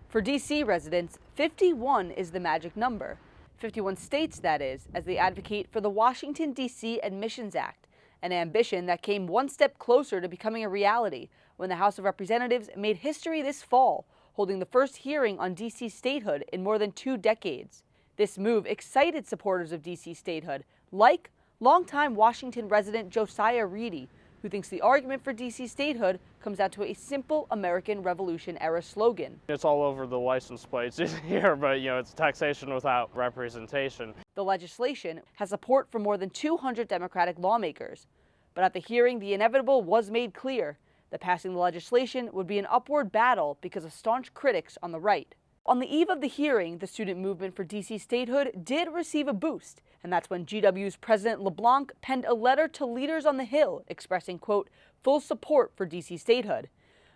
For D.C. residents, 51 is the magic number. 51 states, that is, as they advocate for the Washington, D.C. Admissions Act, an ambition that came one step closer to becoming a reality when the House of Representatives made history this fall, holding the first hearing on D.C. statehood in more than 2 decades. This move excited supporters of D.C. statehood, like longtime Washington resident Josiah Reedy, who thinks the argument for D.C. statehood comes down to a simple American Revolution-era slogan. It's all over the license plates here, but it's taxation without representation. The legislation has support from more than 200 Democratic lawmakers. But at the hearing, the inevitable was made clear that passing the legislation would be an upward battle because of staunch critics on the right. On the eve of the hearing, the student movement for D.C. statehood did receive a boost, and that's when GW's President LeBlanc penned a letter to leaders on the Hill expressing, quote, full support for D.C. statehood.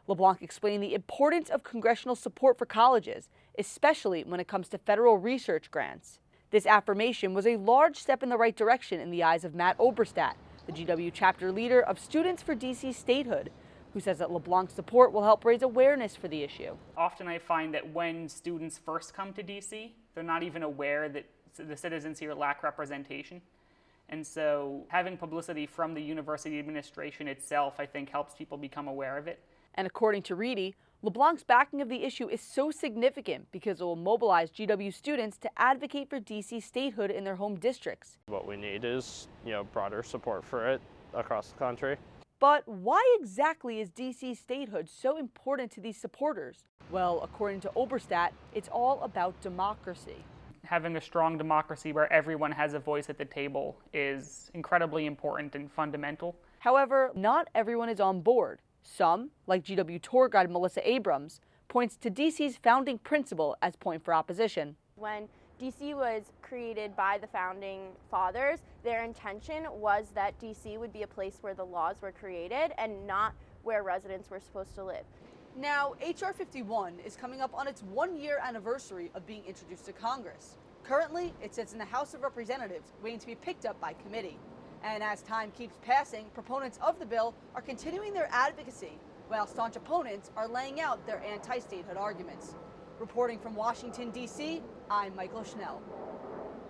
LeBlanc explained the importance of congressional support for colleges, especially when it comes to federal research grants. This affirmation was a large step in the right direction in the eyes of Matt Oberstadt, the GW chapter leader of Students for D.C. Statehood, who says that LeBlanc's support will help raise awareness for the issue. Often I find that when students first come to DC, they're not even aware that the citizens here lack representation. And so having publicity from the university administration itself, I think, helps people become aware of it. And according to Reedy, LeBlanc's backing of the issue is so significant because it will mobilize GW students to advocate for DC statehood in their home districts. What we need is, broader support for it across the country. But why exactly is D.C. statehood so important to these supporters? Well, according to Oberstadt, it's all about democracy. Having a strong democracy where everyone has a voice at the table is incredibly important and fundamental. However, not everyone is on board. Some, like GW tour guide Melissa Abrams, points to D.C.'s founding principle as point for opposition. When D.C. was created by the founding fathers, their intention was that D.C. would be a place where the laws were created and not where residents were supposed to live. Now, H.R. 51 is coming up on its 1-year anniversary of being introduced to Congress. Currently, it sits in the House of Representatives, waiting to be picked up by committee. And as time keeps passing, proponents of the bill are continuing their advocacy, while staunch opponents are laying out their anti-statehood arguments. Reporting from Washington, D.C., I'm Michael Schnell.